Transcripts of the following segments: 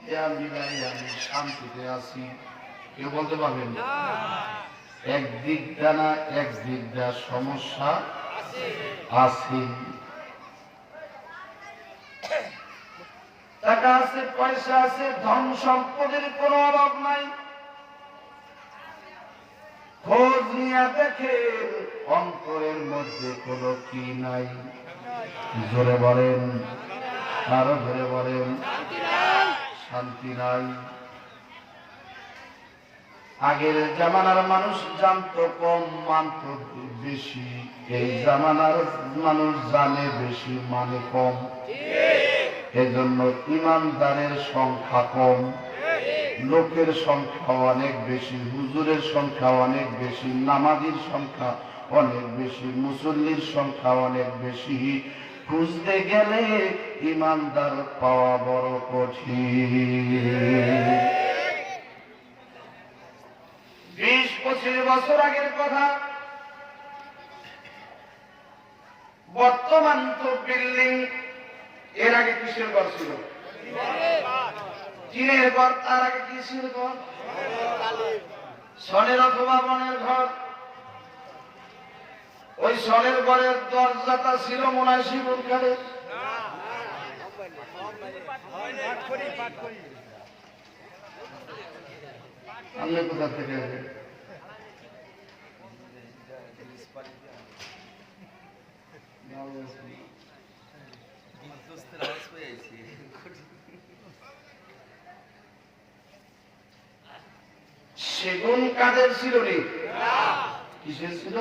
তিনটা মিলাই আমি শান্তিতে আছি। কেউ বলতে পারবেন একদিক দা না একদিক দা সমস্যা আছে। টাকা আছে, পয়সা আছে, ধন সম্পদের কোনো অভাব নাই। খোঁজ নিয়ে দেখে অন্তরের মধ্যে কোনো কি নাই। জোরে বলেন, আরো জোরে বলেন, শান্তি নাই। আগের জামানার মানুষ জানতো কম, মানত বেশি। এই জামানার মানুষ জানে বেশি, মানে কম। এজন্য ইমানদারের সংখ্যা কম, লোকের সংখ্যা অনেক বেশি, হুজুরের সংখ্যা অনেক বেশি, নামাজীর সংখ্যা অনেক বেশি, মুসল্লির সংখ্যা অনেক বেশি। খুঁজতে গেলে ইমানদার পাওয়া বড় কঠিন। 20-25 বছর আগের কথা। বর্তমান তো বিল্ডিং। এর আগে কিসের ঘর ছিল? টিনের ঘর। তার আগে কিসের ঘর? সনের অথবা বনের ঘর। ওই সনের ঘরের দরজাটা ছিল মনে হয় শিবুর ঘরে। আপনি কোথা থেকে সেগুন কাঠের ছিল রে? কিসের ছিল?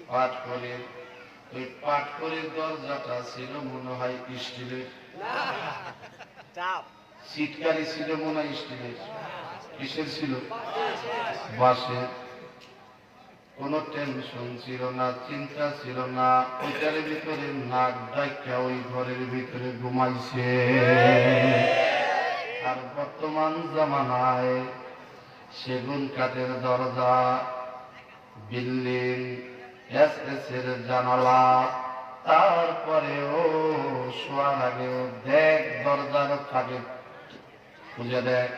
পাটখড়ির। ওই পাটখড়ির দরজাটা ছিল মনে হয় স্টিলের। সিটকারি ছিল মনে হয় স্টিলের। কিসের ছিল? বাঁশের। কোন টেনশন ছিল না, চিন্তা ছিল না। ওইটার ভিতরে নাক ডাইকা ওই ঘরের ভিতরে ঘুমাইছে। আর বর্তমান জামানায় সেগুন কাঠের দরজা, বিল্ডিং, এসএস এর জানালা, তারপরেও শোয়ার আগেও দেখ দরজার থাকে খুঁজে দেখ,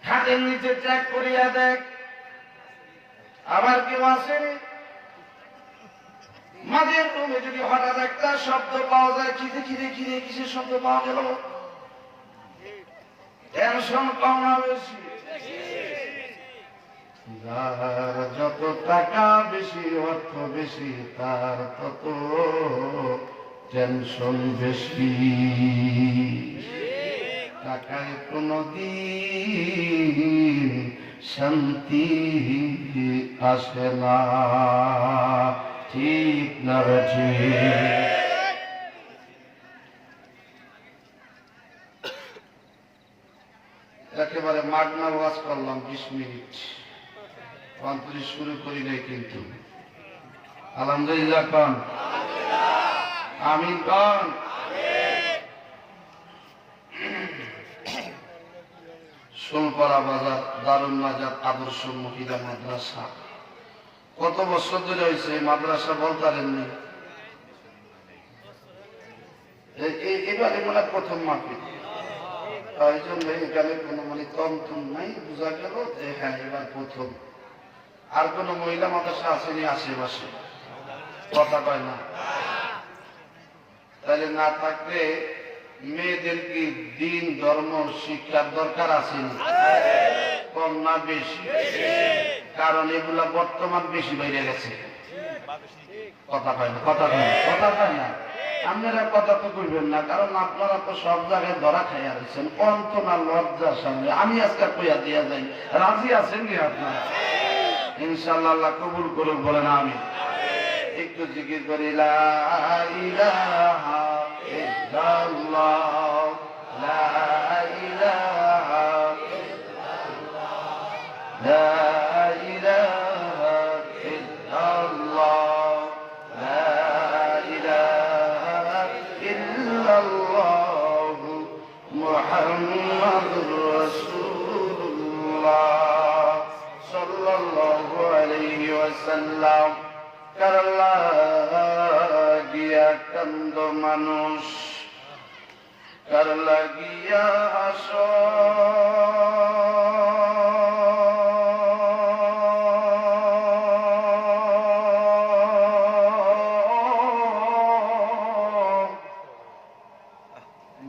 খাটের নিচে চেক করিয়া দেখ আবার কেউ আসেনি। মাঝের রুমে যদি হঠাৎ একটা শব্দ পাওয়া যায়, খিদে খিদে খিদে কিসের শব্দ পাওয়া গেল? টেনশন কম না বেশি? যার যত টাকা বেশি, অর্থ বেশি, তার তত টেনশন বেশি। টাকায় কোনদিন শান্তি আসে না, ঠিক না বেঠি? একেবারে মাগনা ওয়াজ করলাম 20 মিনিট, 35 শুরু করি নাই কিন্তু। আলহামদুলিল্লাহ কন, আমিন কন। সোলপাড়া বাজার দারুল নাজাত আদর্শ মহিলা মাদ্রাসা। কত বছর ধরে হয়েছে মাদ্রাসা বলতারেননি? এবারে মানে প্রথম মাহফিল। তাই জন্য এখানে কোনো মানে তমতম নাই, বোঝা গেল যে হ্যাঁ এবার প্রথম। আর কোন মহিলা মাদ্রাসা আসেনি আশেপাশে? কথা কয় না? তাহলে না থাকলে মেয়েদের কি দিন ধর্ম শিক্ষার দরকার আসেনি? কম না বেশি? কারণ এগুলা বর্তমান বেশি বাইরে গেছে। কথা কয় না? কথা কয় না? কথা কয় না? আপনারা কথা তো কইবেন না, কারণ আপনারা তো সব জায়গায় ধরা খাইয়া রয়েছেন। অন্তনা লজ্জার সামনে আমি আজকে কইয়া দিয়া যাই, রাজি আছেন কি আপনারা? ইনশাআল্লাহ আল্লাহ কবুল করুক, বলেন আমি। একটু জিকির করি, লা ইলাহা ইল্লাল্লাহ, লা ইলাহা ইল্লাল্লাহ, লা ইলাহা ইল্লাল্লাহ, লা ইলাহা ইল্লাল্লাহ, মুহাম্মাদুর রাসূলুল্লাহ সাল্লাল্লাহু আলাইহি ওয়াসাল্লাম। কারলা গিয়া কান্দ মানুষ, কার লাগিয়া হাসো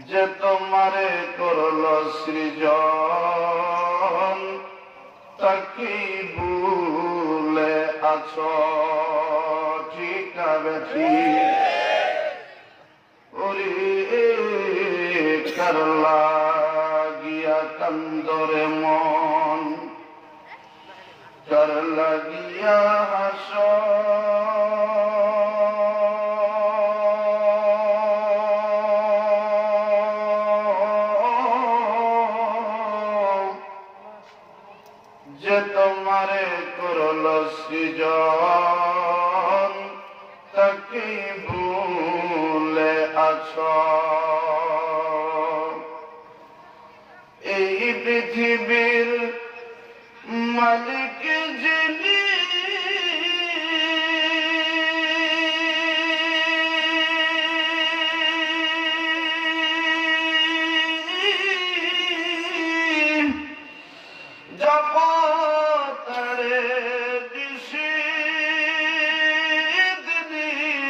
যে তোমারে করল সৃজন তাকে ভুলে আছো ঠিক আছে ঠিক ওরে কার লাগিয়া কান্দরে মন কার লাগিয়া হাসো যে তোমারে করল সৃজন তাকে ভুলে আছো এই পৃথিবীর মালিক যিনি জগতেরে দিশি দিন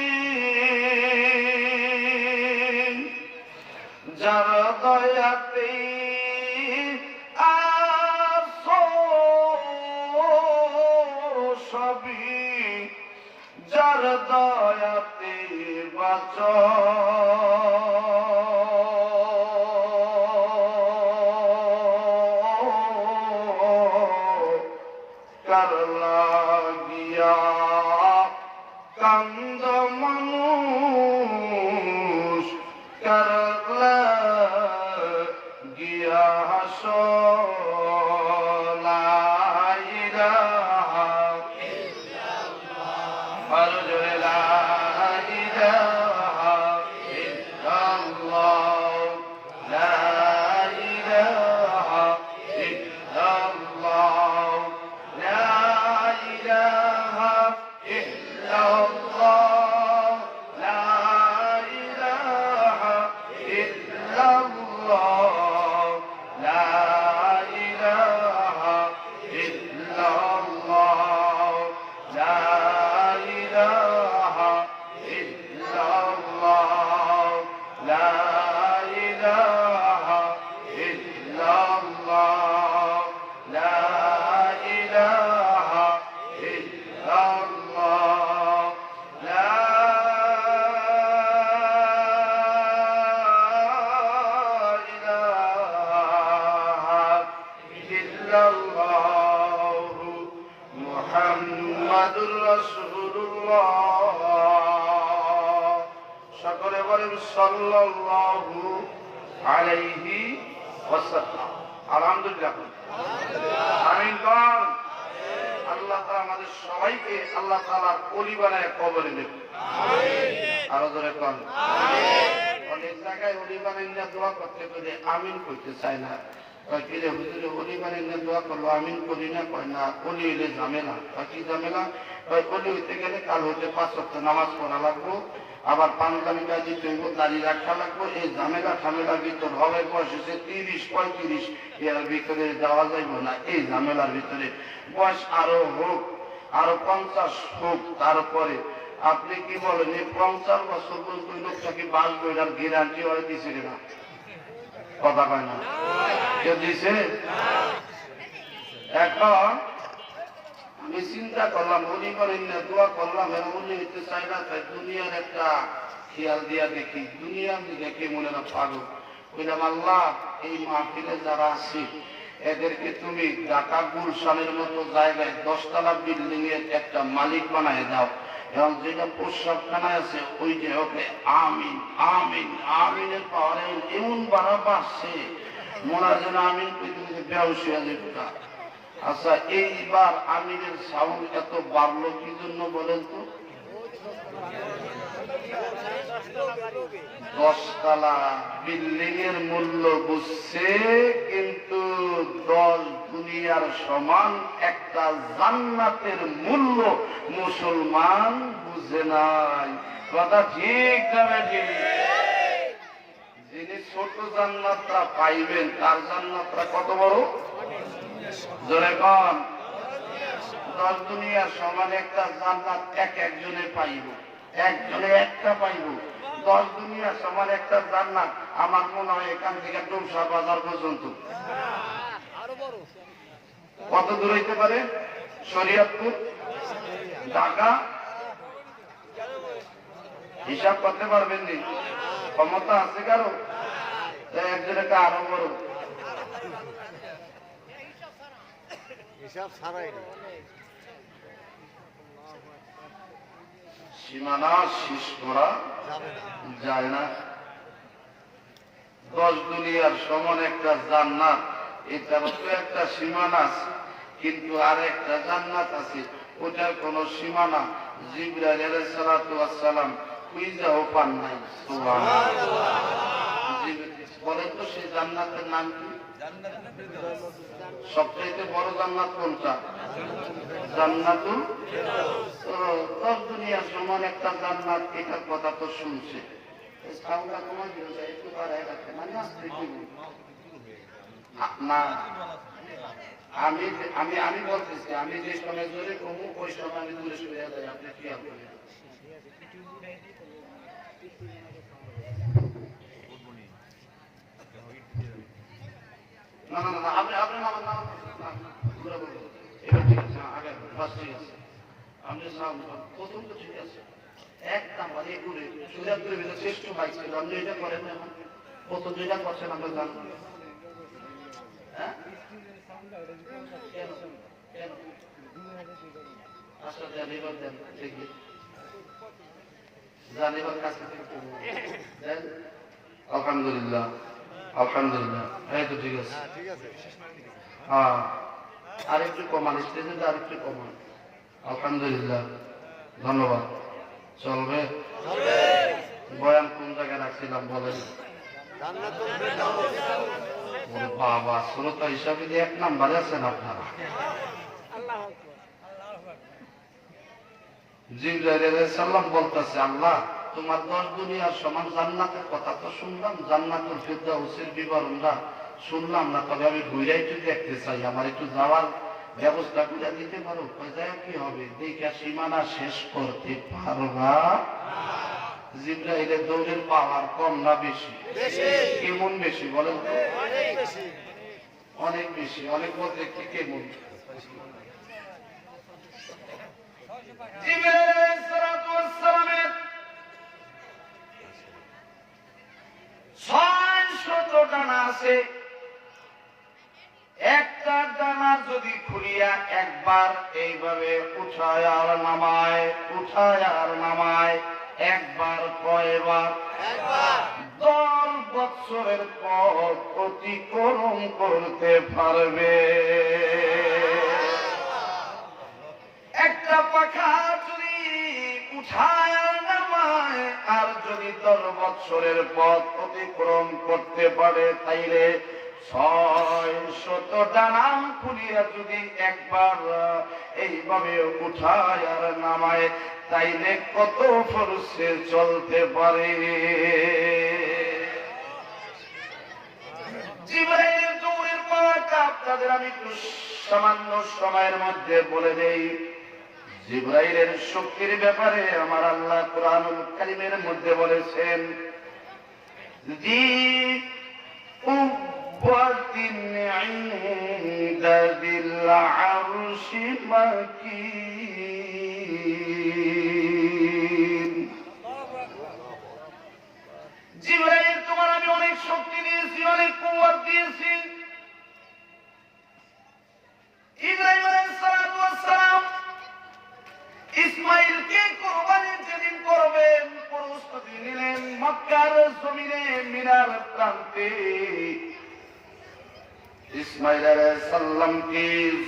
যার দয়াতে আসো সবই যার দয়াতে বাঁচো কার লাগিয়া কান্দ মানুষ কার লাগিয়া হাসো লা ইলাহা ইল্লাল্লাহ আরো জোরে লা ইলাহা ইল্লাল্লাহ লা ইলাহা ইল্লাল্লাহ লা ইলাহা ইল্লাল্লাহ লা ইলাহা ইল্লাল্লাহ লা ইলাহা ইল্লাল্লাহ লা ইলাহা ইল্লাল্লাহ লা ইলাহা ইল্লাল্লাহ লা ইলাহা ইল্লাল্লাহ লা ইলাহা ইল্লাল্লাহ মুহাম্মাদুর রাসূলুল্লাহ সকলে বলেন সাল্লাল্লাহু আলাইহি ওয়াসাল্লাম আলহামদুলিল্লাহ আমিন কোন আল্লাহ তাআলা আমাদের সবাইকে আল্লাহ তাআলার ওলি বানায় কবরে নেবে আমিন আরো জোরে কোন আমিন অনেক জায়গায় ওলি বানায় না দোয়া করতে করে আমিন কইতে চায় না কি রে হুজুরে ওলি বানায় না দোয়া করলো আমিন করি না কয় না ওলি হইলে ঝামেলা কি ঝামেলা ওলি হইতে গেলে কাল হইতে 5 ওয়াক্ত নামাজ পড়া লাগবে আবার পাঞ্জাবি কাজী তৈব দাঁড়িয়ে রাখা লাগবে এই ঝামেলা ঝামেলার ভিতর হবে বয়স হচ্ছে 30-35 এর ভিতরে যাওয়া যাইব না এই ঝামেলার ভিতরে বয়স আরো হোক আরো 50 হোক তারপরে আপনি কি বলেন এই 50 বছর পর্যন্ত লোকটাকে বাঁচবে এটার গ্যারান্টি হয়ে দিছে না কথা কয় না কেউ দিছে এখন আমি চিন্তা করলাম উনি করেন না দোয়া করলাম উনি হইতে চাই না তাই দুনিয়ার একটা খেয়াল দিয়া দেখি দুনিয়ার দিকে মনে না পাগল বললাম আল্লাহ এই মাহফিলে যারা আছে এদেরকে তুমি ঢাকা গুলশানের মতো জায়গায় 10 তলা বিল্ডিং এর একটা মালিক বানায় দাও এবং যেটা প্রস্রাবখানা আছে ওই যে ওকে আমিন আমিন আমিনের পাওয়ারে এমন বাড়া বাড়ছে মনে হয় যেন আমিন পৃথিবীতে বেহুশ হয়ে যাবে। আচ্ছা এইবার আমিনের সাউন্ড এত বাড়লো কি জন্য বলেন তো? 10 তলা বিল্ডিং এর মূল্য বুঝছে কিন্তু 10 দুনিয়ার সমান একটা জান্নাতের মূল্য মুসলমান বুঝে নাই। কথা ঠিক না ঠিক? যিনি ছোট জান্নাতটা পাইবেন তার জান্নাতটা কত বড়? জোরে কোন? 10 দুনিয়ার সমান একটা জান্নাত একজনে পাইব, একজনে একটা পাইব। 10 দুনিয়ার সমান একটা জান্নাত আমার মনে হয় এখান থেকে ডোমসা বাজার পর্যন্ত। কত দূর হইতে পারে? শরীয়তপুর, ঢাকা, হিসাব করতে পারবেন নি? ক্ষমতা আছে কারো? একজনে আরো বড় সীমানা শেষ করা যায় না। 10 দুনিয়ার সমান একটা জান্নাত, এটারও তো একটা সীমানা আছে, কিন্তু আর একটা জান্নাত আছে, ওটার কোন সীমানা জিবরাইল আলাইহিস সালাতু ওয়াস সালাম খুঁজেও পান নাই। সুবহানাল্লাহ। বলেন তো সেই জান্নাতের নাম কি? সবচেয়ে বড় জান্নাত কোনটা? জান্নাতুল ফেরদাউস। 10 দুনিয়ার সমান একটা জান্নাত, এটার কথা তো শুনছে। না, আমি আমি আমি বলতেছি, আমি যে সময় জোরে কমু ওই সময় আমি দূরে সরে যাই, আপনি খেয়াল করেন। না না না, আপনি আপনি নাম এবার ঠিক আছে, আগে বাস ঠিক আছে, আপনি প্রথম তো ঠিক আছে। এক নাম্বার এই ঘুরে সুজাপুরের ভিতরে শ্রেষ্ঠ বাইক ছিল, আপনি এটা করেন না, এখন প্রথম যেটা করছেন আমরা জানবো। হ্যাঁ কেন কেন? আচ্ছা দেন, এবার দেন, দেখি যান, এবার কাছে দেন। আলহামদুলিল্লাহ, আলহামদুলিল্লাহ, এই তো ঠিক আছে। হ্যাঁ, আরেকটু কমান, স্টেজে আরেকটু কমান। আলহামদুলিল্লাহ, ধন্যবাদ। চলবে? বয়ান কোন জায়গায় রাখছিলাম বলেন? বাবা, শ্রোতা হিসাবে 1 নাম্বারে আছেন আপনারা। জিবরাইল আলাইহিস সালাম বলতেছে, আল্লাহ তোমার 10 দুনিয়ার সমান জান্নাতের কথা তো শুনলাম, জান্নাতুল ফেরদাউসের বিবরণটা শুনলাম না, তবে আমি ঘুরে একটু দেখতে চাই, আমার একটু যাওয়ার ব্যবস্থা করে দিতে পারো? কোথায় কি হবে? দেখা সীমানা শেষ করতে পারবা? জিবরাইলের দৌড়ের পাওয়ার কম না বেশি? কেমন বেশি বলেন তো? অনেক বেশি। অনেক বলতে কি কেমন? জিবরাইল আলাইহিস সালাতু ওয়াস সালামের 600 ডানা আছে। একটা ডানা যদি খুলিয়া একবার এইভাবে উঠায় আর নামায়, উঠায় আর নামায়, একবার কয়বার? 10 বছরের পথ অতিক্রম করতে পারবে। একটা পাখা যদি উঠায় আর নামায় আর যদি 10 বছরের পথ অতিক্রম করতে পারে, তাইলে 600 ডানা খুলিয়া যদি একবার এইভাবে উঠায় আর নামায়, তাইলে কত ফোর্সে চলতে পারে? জিবরাইলের দৌড়ের পাওয়াটা আপনাদের আমি একটু সামান্য সময়ের মধ্যে বলে দেই। জিবরাইলের শক্তির ব্যাপারে আমার আল্লাহ কুরআনুল কারীমের মধ্যে বলেছেন, জি কুওয়াতিন ইনদা যিল আরশি মাকিন। জিবরাইল তোমার আমি অনেক শক্তি দিয়েছি, অনেক কুওয়াত দিয়েছি। ইব্রাহিম আলাইহিস সালাতু ওয়াস সালাম ইসমাইলকে কুরবানি যেদিন করবেন প্রস্তুতি নিলেন, মক্কার জমিনে মিনার প্রান্তে ইসমাইল আলাইহিস সালামকে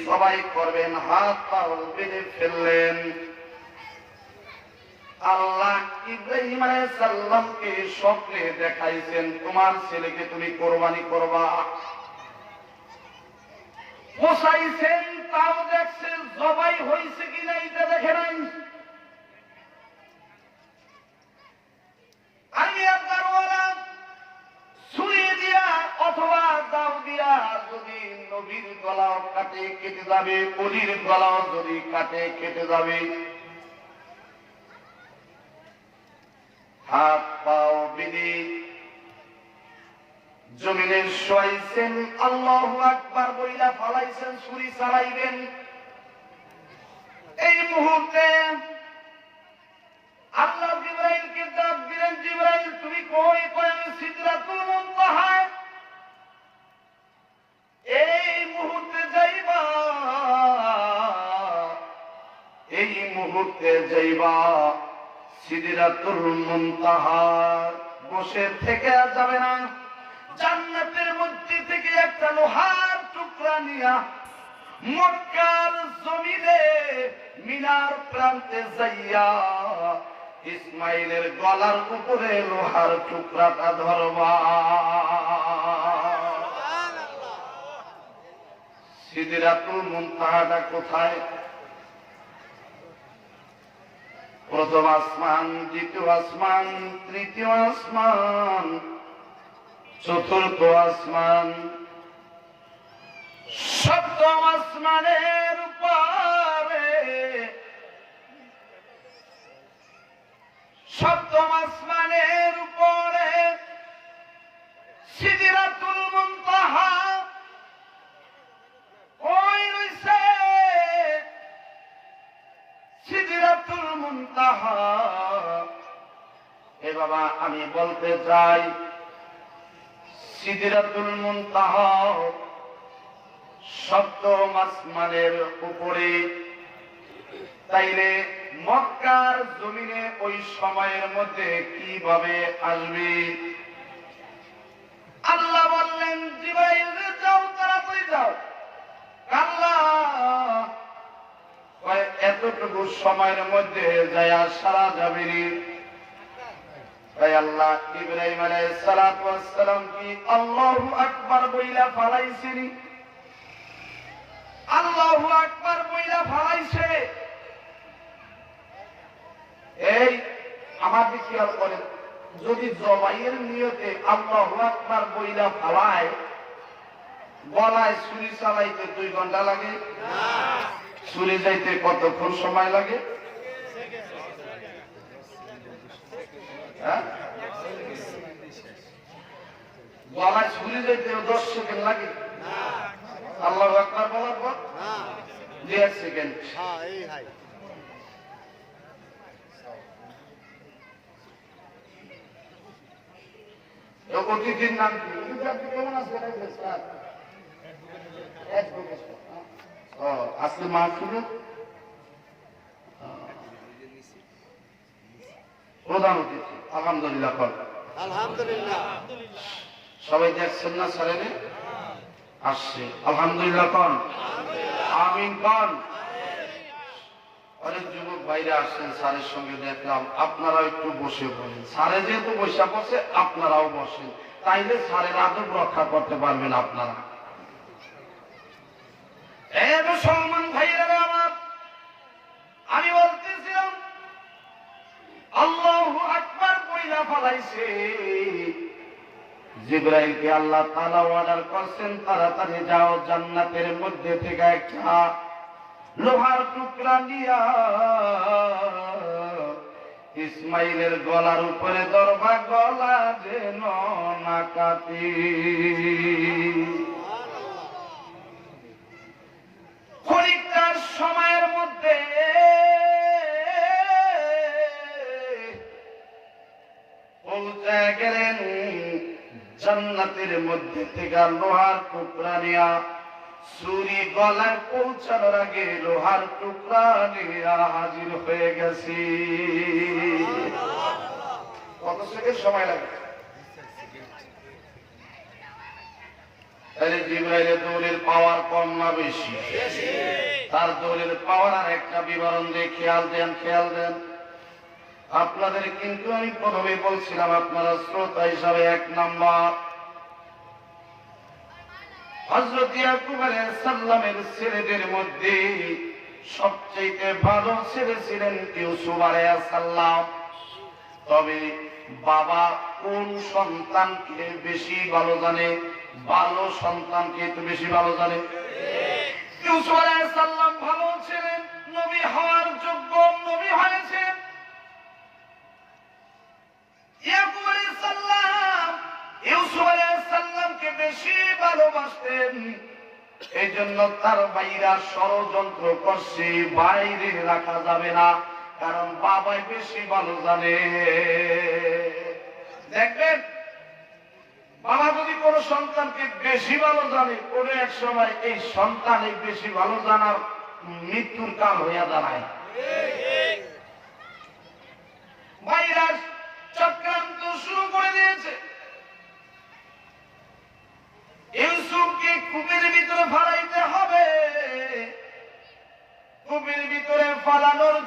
জবাই করবেন, হাত পা বেঁধে ফেললেন। আল্লাহ ইব্রাহিম আলাইহিস সালামকে স্বপ্নে দেখাইছেন, তোমার ছেলেকে তুমি কোরবানি করবা। বসাইছেন, তাও দেখছেন জবাই হয়েছে কিনা এটা দেখে নাই। আমি আপনার ওয়ালা ছুরি নবীর গলাও কাটে কেটে যাবে, অলির গলাও যদি কাটে কেটে যাবে। হাত পাও বেঁধে জমিনে শোয়াইছেন, আল্লাহু আকবার বইলা ফালাইছেন, ছুরি চালাইবেন। এই মুহূর্তে আল্লাহ জিবরাইলকে ডাক দিলেন, জিবরাইল তুমি কই? কই আমি সিদরাতুল মুনতাহায়। এই মুহূর্তে যাইবা, এই মুহূর্তে যাইবা সিদরাতুল মুনতাহা। বসে থেকে যাবে না, জান্নাতের মধ্যে থেকে একটা লোহার টুকরা নিয়া মক্কার জমিনে মিনার প্রান্তে যাইয়া ইসমাইলের গলার উপরে লোহার টুকরাটা ধরবা। সিদরাতুল মুনতাহাটা কোথায়? প্রথম আসমান, দ্বিতীয় আসমান, তৃতীয় আসমান, চতুর্থ আসমান, সপ্তম আসমানের উপরে, সপ্তম আসমানের উপরে সিদরাতুল মুনতাহা ওই রইছে। সিদরাতুল মুনতাহা। এ বাবা আমি বলতে চাই, সিদরাতুল মুনতাহা সপ্তম আসমানের উপরে। তাইলে মক্কার জমিনে ওই সময়ের মধ্যে কিভাবে আসবে? আল্লাহ বললেন জিবরাইল যাও, তাড়াতাড়ি যাও। আল্লাহ এতটুকু সময়ের মধ্যে যায় সারা যাবে। তাই আল্লাহ ইব্রাহিম আলাইহিস সালাতু ওয়াস সালাম কি আল্লাহু আকবার বইলা ফালাইছেন। আল্লাহু আকবার বইলা ফালাইছে। এই আমাদের খেয়াল করেন, যদি জবাইয়ের নিয়তে আল্লাহু আকবার বইলা ফালায়, গলায় ছুরি চালাইতে 2 ঘন্টা লাগে না? ছুরি যাইতে কতক্ষণ সময় লাগে? গলায় ছুরি যাইতে 10 সেকেন্ড লাগে? আল্লাহু আকবার বলার পর 1 সেকেন্ড। অতিথির নাম কি? কেমন আছে? আজকে মাহফিল প্রধান অতিথি। আলহামদুলিল্লাহ। আলহামদুলিল্লাহ। সবাই দেখছেন না স্যারেনে আসছে? আলহামদুলিল্লাহ কন, আমিন কন। অনেক যুবক ভাইরা আসছেন, স্যারের সঙ্গে দেখলাম। আপনারা একটু বসে বলেন, স্যারে যেহেতু বসে বসে আপনারাও বসেন, তাইলে স্যারের আদব রক্ষা করতে পারবেন আপনারা। মুসলমান ভাইয়েরা আমার, আমি বলতেছিলাম আল্লাহু আকবার বইলা ফালাইছে। জিবরাইলকে আল্লাহ তাআলা অর্ডার করছেন, তাড়াতাড়ি যাও, জান্নাতের মধ্যে থেকে একটা লোহার টুকরা নিয়া ইসমাইলের গলার উপরে ধরবা, গলা যেন না কাটে। খনিকটার সময়ের মধ্যে পৌঁছে গেলেন জান্নাতের মধ্যে থেকে লোহার টুকরা নিয়া। ছুরি গলায় পৌঁছানোর আগে লোহার টুকরা নিয়া হাজির হয়ে গেছি। কত সেকেন্ড সময় লাগে? তাহলে জিবরাইলের দৌড়ের পাওয়ার কম না বেশি? তার দৌড়ের পাওয়ার আর একটা বিবরণ দিয়ে খেয়াল দেন, খেয়াল দেন আপনাদের। কিন্তু আমি প্রথমে বলছিলাম, আপনারা শ্রোতা হিসাবে 1 নম্বর, হযরত ইয়াকুব আলাইহিস সালামের ছেলেদের মধ্যে সবচেয়ে ভালো ছেলে ছিলেন ইউসুফ আলাইহিস সালাম। তবে বাবা কোন সন্তানকে বেশি ভালো জানে? ভালো সন্তানকে তো বেশি ভালো জানে। ইউসুফ আলাইহিস সালাম ভালো ছিলেন, নবী হওয়ার যোগ্য নবী হয়েছেন। ইয়াকুব আলাইহিস সালাম ইউসুফ আলাইহিস সালামকে বেশি ভালোবাসতেন। এই জন্য তার ভাইরা ষড়যন্ত্র করছে, বাইরে রাখা যাবে না, কারণ বাবাই বেশি ভালো জানে। দেখবেন বাবা যদি কোনো সন্তানকে বেশি ভালো জানে, কোনো এক সময় এই সন্তান বেশি ভালো জানার মৃত্যুর কাল হইয়া দাঁড়ায়।